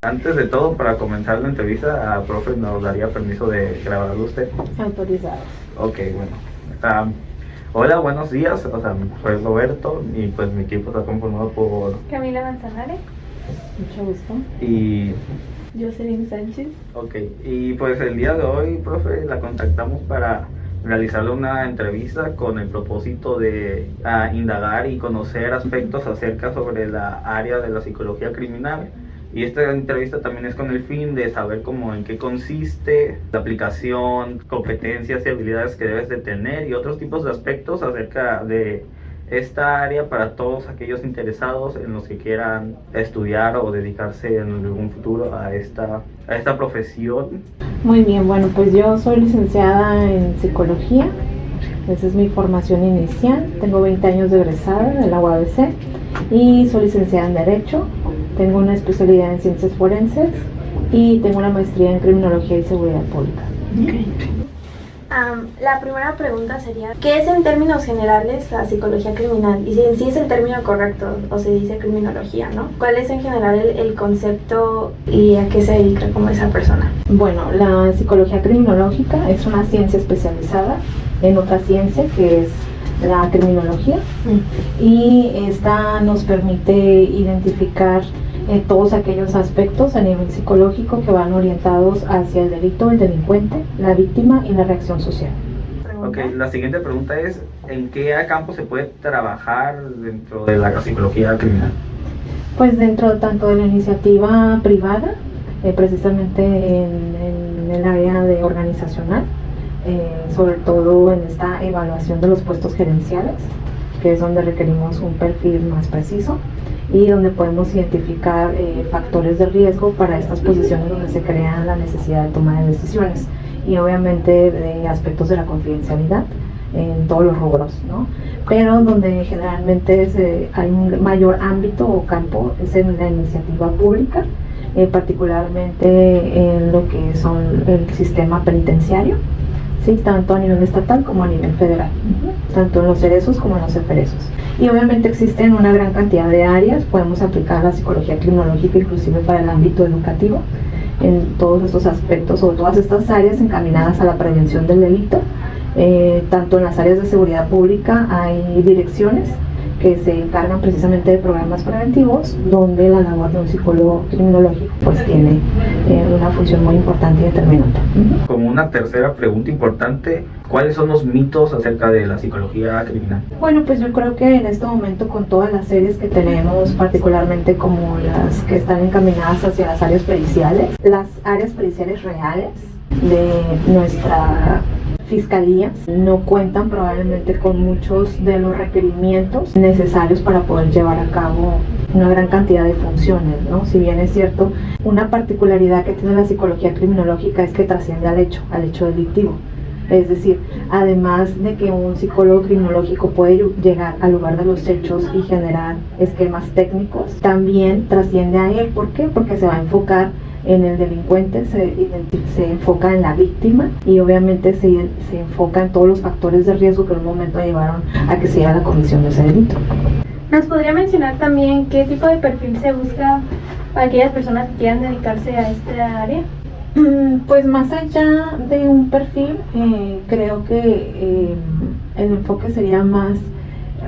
Antes de todo, para comenzar la entrevista, profe, ¿nos daría permiso de grabar usted? Autorizado. Ok, bueno. Hola, buenos días. Soy Roberto y pues mi equipo está conformado por Camila Manzanares. Mucho gusto. y Jocelyn Sánchez. ok, y pues el día de hoy, profe, la contactamos para realizarle una entrevista con el propósito de indagar y conocer aspectos acerca sobre la área de la psicología criminal. Y esta entrevista también es con el fin de saber cómo en qué consiste la aplicación, competencias y habilidades que debes de tener y otros tipos de aspectos acerca de esta área para todos aquellos interesados en los que quieran estudiar o dedicarse en algún futuro a esta profesión. Muy bien, bueno, pues yo soy licenciada en psicología. Esa es mi formación inicial. Tengo 20 años de egresada de la UABC y soy licenciada en Derecho. Tengo una especialidad en Ciencias Forenses y tengo una maestría en Criminología y Seguridad Pública. La primera pregunta sería, ¿qué es en términos generales la psicología criminal? Y si en sí es el término correcto o se dice criminología, ¿no? ¿Cuál es en general el concepto y a qué se dedica como esa persona? Bueno, la psicología criminológica es una ciencia especializada en otra ciencia que es la criminología y esta nos permite identificar todos aquellos aspectos a nivel psicológico que van orientados hacia el delito, el delincuente, la víctima y la reacción social. Ok, la siguiente pregunta es, ¿en qué campo se puede trabajar dentro de la psicología criminal? Pues dentro tanto de la iniciativa privada, precisamente en el área de organizacional, sobre todo en esta evaluación de los puestos gerenciales, que es donde requerimos un perfil más preciso y donde podemos identificar factores de riesgo para estas posiciones donde se crea la necesidad de toma de decisiones y obviamente de aspectos de la confidencialidad en todos los rubros, ¿no? Pero donde generalmente hay un mayor ámbito o campo es en la iniciativa pública, particularmente en lo que son el sistema penitenciario, ¿sí? Tanto a nivel estatal como a nivel federal, tanto en los cerezos como en los eferesos. Y obviamente existen una gran cantidad de áreas, podemos aplicar la psicología criminológica inclusive para el ámbito educativo, en todos estos aspectos o todas estas áreas encaminadas a la prevención del delito. Tanto en las áreas de seguridad pública hay direcciones que se encargan precisamente de programas preventivos, donde la labor de un psicólogo criminológico pues tiene una función muy importante y determinante. Como una tercera pregunta importante, ¿cuáles son los mitos acerca de la psicología criminal? Bueno, pues yo creo que en este momento con todas las series que tenemos, particularmente como las que están encaminadas hacia las áreas periciales reales de nuestra fiscalía no cuentan probablemente con muchos de los requerimientos necesarios para poder llevar a cabo una gran cantidad de funciones, ¿no? Si bien es cierto, una particularidad que tiene la psicología criminológica es que trasciende al hecho delictivo. Es decir, además de que un psicólogo criminológico puede llegar al lugar de los hechos y generar esquemas técnicos, también trasciende a él. ¿Por qué? Porque se va a enfocar en el delincuente, se enfoca en la víctima y obviamente se enfoca en todos los factores de riesgo que en un momento llevaron a que se diera la comisión de ese delito. ¿Nos podría mencionar también qué tipo de perfil se busca para aquellas personas que quieran dedicarse a esta área? Pues más allá de un perfil, creo que el enfoque sería más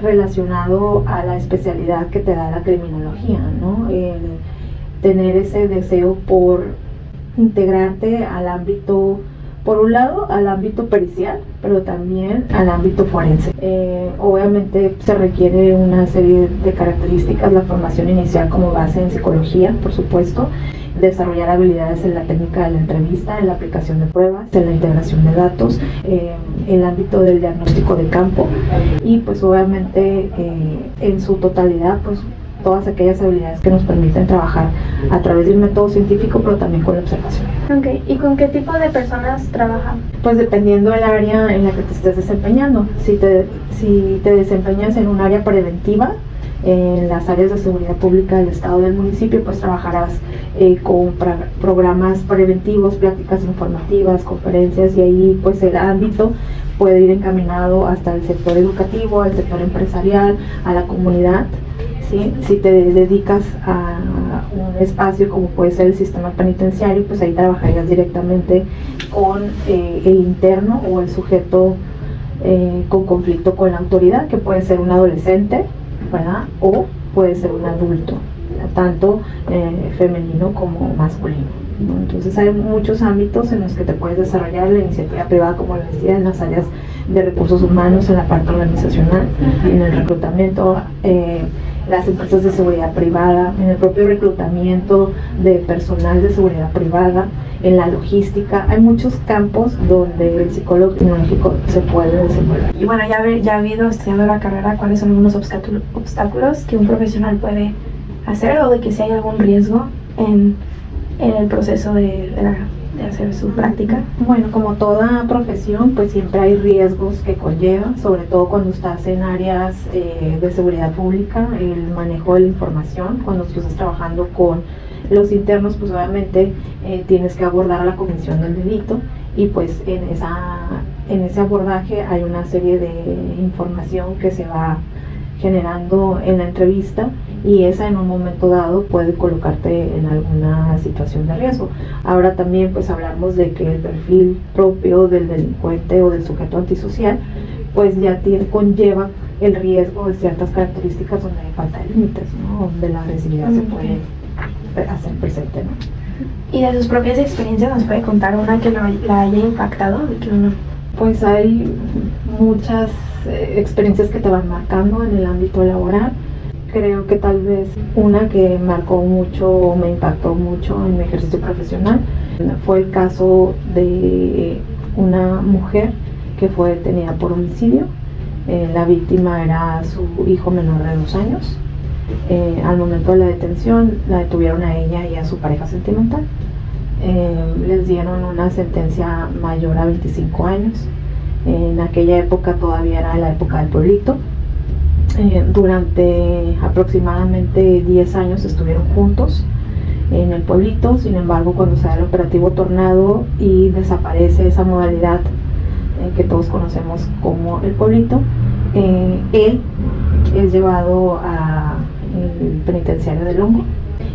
relacionado a la especialidad que te da la criminología, ¿no? Tener ese deseo por integrarte al ámbito, por un lado al ámbito pericial, pero también al ámbito forense. Obviamente se requiere una serie de características, la formación inicial como base en psicología, por supuesto, desarrollar habilidades en la técnica de la entrevista, en la aplicación de pruebas, en la integración de datos, el ámbito del diagnóstico de campo y pues obviamente en su totalidad pues todas aquellas habilidades que nos permiten trabajar a través de un método científico, pero también con la observación. Okay. ¿Y con qué tipo de personas trabajan? Pues dependiendo del área en la que te estés desempeñando. Si te desempeñas en un área preventiva, en las áreas de seguridad pública del estado del municipio, pues trabajarás con programas preventivos, pláticas informativas, conferencias y ahí pues el ámbito puede ir encaminado hasta el sector educativo, al sector empresarial, a la comunidad. ¿sí? Si te dedicas a un espacio como puede ser el sistema penitenciario, pues ahí trabajarías directamente con el interno o el sujeto con conflicto con la autoridad, que puede ser un adolescente, ¿verdad? O puede ser un adulto, tanto femenino como masculino, ¿no? Entonces hay muchos ámbitos en los que te puedes desarrollar la iniciativa privada, como les decía, en las áreas de recursos humanos, en la parte organizacional, en el reclutamiento, las empresas de seguridad privada, en el propio reclutamiento de personal de seguridad privada, en la logística. Hay muchos campos donde el psicólogo criminológico se puede desenvolver. Y bueno, ya ha ido estudiando la carrera, ¿cuáles son algunos obstáculos que un profesional puede hacer, o de que si hay algún riesgo en el proceso de hacer su práctica? Bueno, como toda profesión, pues siempre hay riesgos que conlleva, sobre todo cuando estás en áreas de seguridad pública, el manejo de la información. Cuando tú estás trabajando con los internos, pues obviamente tienes que abordar la comisión del delito, y pues en ese abordaje hay una serie de información que se va generando en la entrevista, y esa en un momento dado puede colocarte en alguna situación de riesgo. Ahora también pues hablamos de que el perfil propio del delincuente o del sujeto antisocial pues ya conlleva el riesgo de ciertas características donde hay falta de límites, ¿no? Donde la agresividad se puede hacer presente, ¿no? Y de sus propias experiencias, ¿nos puede contar una que la haya impactado? De que uno... Pues hay muchas experiencias que te van marcando en el ámbito laboral. Creo que tal vez una que marcó mucho o me impactó mucho en mi ejercicio profesional fue el caso de una mujer que fue detenida por homicidio. La víctima era su hijo menor de 2 años. Al momento de la detención la detuvieron a ella y a su pareja sentimental. Les dieron una sentencia mayor a 25 años. En aquella época todavía era la época del pueblito. Durante aproximadamente 10 años estuvieron juntos en el pueblito. Sin embargo, cuando se da el operativo Tornado y desaparece esa modalidad que todos conocemos como el pueblito, él es llevado al penitenciario del Hongo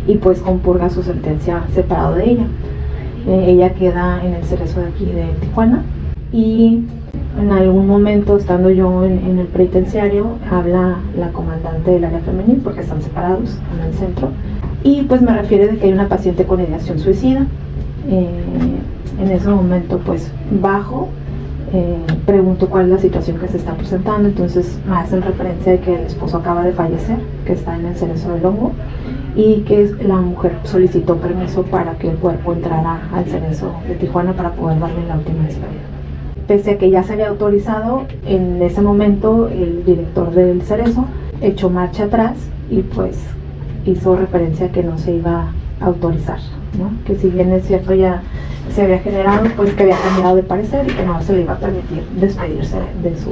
y pues compurga su sentencia separado de ella. Ella queda en el Cerezo de aquí de Tijuana, y en algún momento, estando yo en el penitenciario, habla la comandante del área femenil, porque están separados en el centro, y pues me refiere de que hay una paciente con ideación suicida. En ese momento pues bajo, pregunto cuál es la situación que se está presentando. Entonces me hacen referencia de que el esposo acaba de fallecer, que está en el Cerezo del Hongo, y que la mujer solicitó permiso para que el cuerpo entrara al Cerezo de Tijuana para poder darle la última despedida. Pese a que ya se había autorizado, en ese momento el director del Cerezo echó marcha atrás y pues hizo referencia a que no se iba a autorizar, ¿no? Que si bien es cierto ya se había generado, pues que había cambiado de parecer y que no se le iba a permitir despedirse de su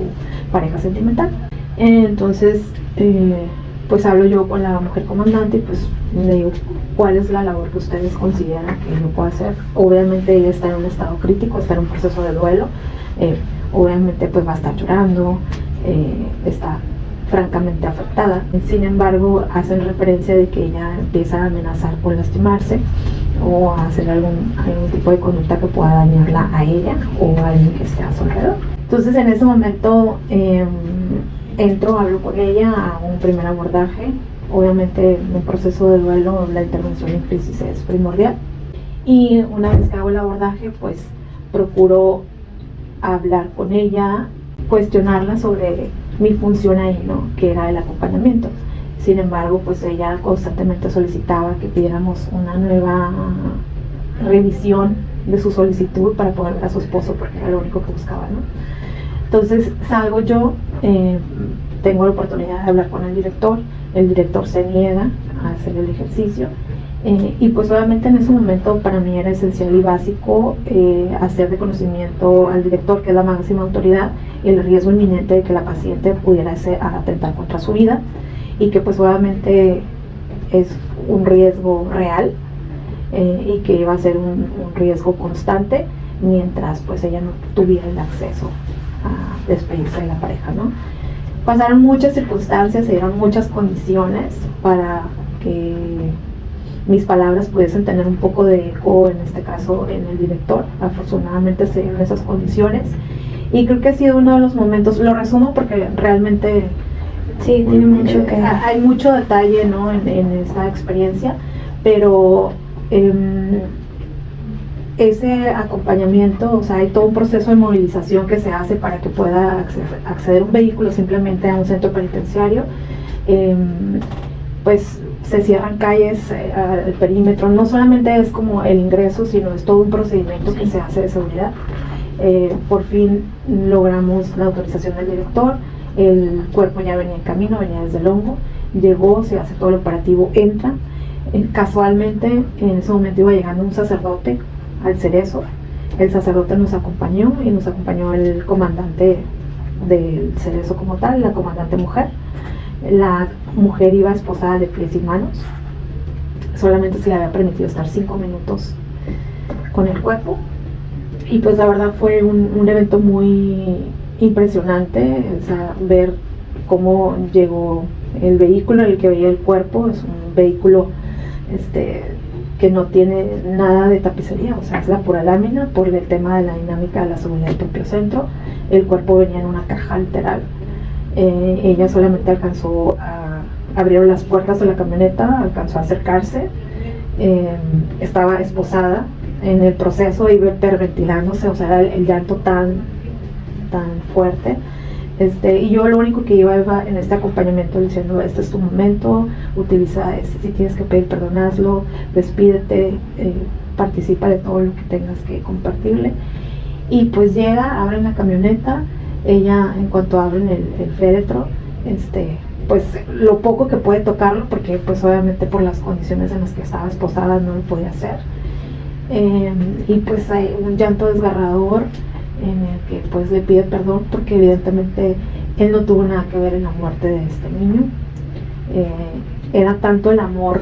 pareja sentimental. Entonces pues hablo yo con la mujer comandante y pues le digo cuál es la labor que ustedes consideran que yo puedo hacer. Obviamente ella está en un estado crítico, está en un proceso de duelo, obviamente pues va a estar llorando, está francamente afectada. Sin embargo, hacen referencia de que ella empieza a amenazar con lastimarse o a hacer algún tipo de conducta que pueda dañarla a ella o a alguien que esté a su alrededor. Entonces en ese momento entro, hablo con ella, hago un primer abordaje. Obviamente en un proceso de duelo la intervención en crisis es primordial, y una vez que hago el abordaje pues procuro hablar con ella, cuestionarla sobre mi función ahí, ¿no? Que era el acompañamiento. Sin embargo, pues ella constantemente solicitaba que pidiéramos una nueva revisión de su solicitud para poder ver a su esposo, porque era lo único que buscaba, ¿no? Entonces salgo yo, tengo la oportunidad de hablar con el director se niega a hacer el ejercicio, y pues obviamente en ese momento para mí era esencial y básico hacer de conocimiento al director, que es la máxima autoridad, el riesgo inminente de que la paciente pudiera atentar contra su vida, y que pues obviamente es un riesgo real, y que iba a ser un riesgo constante mientras pues ella no tuviera el acceso a despedirse de la pareja, ¿no? pasaron muchas circunstancias, se dieron muchas condiciones para que mis palabras pudiesen tener un poco de eco, en este caso en el director. Afortunadamente se dieron esas condiciones y creo que ha sido uno de los momentos, lo resumo porque realmente Sí, tiene mucho que... hay mucho detalle, ¿no?, en esta experiencia, pero ese acompañamiento, o sea, hay todo un proceso de movilización que se hace para que pueda acceder un vehículo simplemente a un centro penitenciario. Pues se cierran calles, el perímetro, no solamente es como el ingreso, sino es todo un procedimiento que se hace de seguridad. Por fin logramos la autorización del director, el cuerpo ya venía en camino, venía desde el hongo, llegó, se hace todo el operativo, entra. Casualmente en ese momento iba llegando un sacerdote al Cerezo. El sacerdote nos acompañó y nos acompañó el comandante del Cerezo como tal, la comandante mujer. La mujer iba esposada de pies y manos, solamente se le había permitido estar 5 minutos con el cuerpo, y pues la verdad fue un evento muy impresionante, o sea, ver cómo llegó el vehículo en el que veía el cuerpo. Es un vehículo que no tiene nada de tapicería, o sea, es la pura lámina por el tema de la dinámica de la seguridad del propio centro. El cuerpo venía en una caja lateral. Ella solamente alcanzó abrieron las puertas de la camioneta, alcanzó a acercarse, estaba esposada. En el proceso iba hiperventilándose, o sea, era el llanto tan fuerte. Y yo lo único que iba en este acompañamiento diciendo: este es tu momento, utiliza, si tienes que pedir perdón, hazlo, despídete, participa de todo lo que tengas que compartirle. Y pues llega, abren la camioneta. Ella, en cuanto abren el féretro, pues lo poco que puede tocarlo, porque pues obviamente por las condiciones en las que estaba esposada no lo podía hacer, y pues hay un llanto desgarrador en el que pues le pide perdón, porque evidentemente él no tuvo nada que ver en la muerte de este niño. Era tanto el amor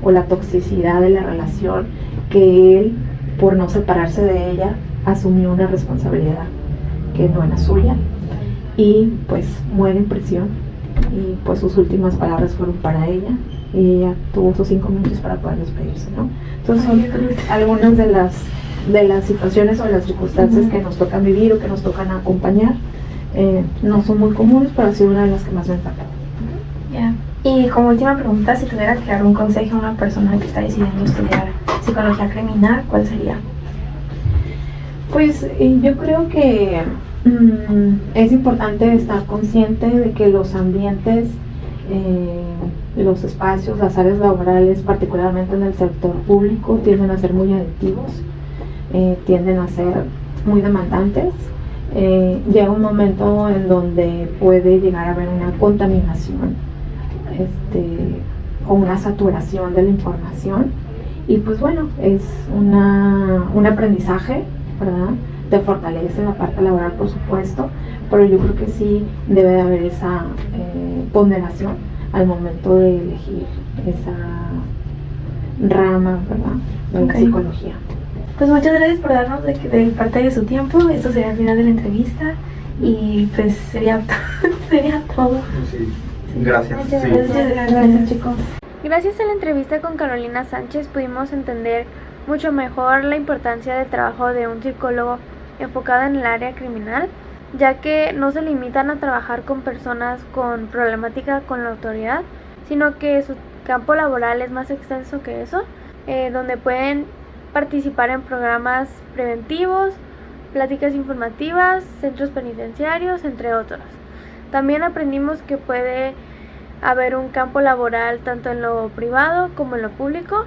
o la toxicidad de la relación que él, por no separarse de ella, asumió una responsabilidad que no era suya, y pues muere en prisión. Y pues sus últimas palabras fueron para ella, y ella tuvo sus 5 minutos para poder despedirse, ¿no? Entonces son algunas de las situaciones o de las circunstancias que nos tocan vivir o que nos tocan acompañar. No son muy comunes, pero ha sido una de las que más me ha impactado. Ya. Y como última pregunta, si tuviera que dar un consejo a una persona que está decidiendo estudiar psicología criminal, ¿cuál sería? Pues yo creo que es importante estar consciente de que los ambientes, los espacios, las áreas laborales, particularmente en el sector público, tienden a ser muy adictivos, tienden a ser muy demandantes. Llega un momento en donde puede llegar a haber una contaminación o una saturación de la información, y pues bueno, es un aprendizaje, ¿verdad? Te fortalece la parte laboral, por supuesto, pero yo creo que sí debe de haber esa ponderación al momento de elegir esa rama, ¿verdad?, de la psicología. Pues muchas gracias por darnos de parte de su tiempo. Esto sería el final de la entrevista y pues sería todo. Sí. Gracias. Muchas Sí. gracias, chicos. Gracias a la entrevista con Carolina Sánchez pudimos entender mucho mejor la importancia del trabajo de un psicólogo enfocado en el área criminal, ya que no se limitan a trabajar con personas con problemática con la autoridad, sino que su campo laboral es más extenso que eso, donde pueden participar en programas preventivos, pláticas informativas, centros penitenciarios, entre otros. También aprendimos que puede haber un campo laboral tanto en lo privado como en lo público,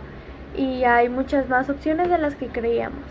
y hay muchas más opciones de las que creíamos.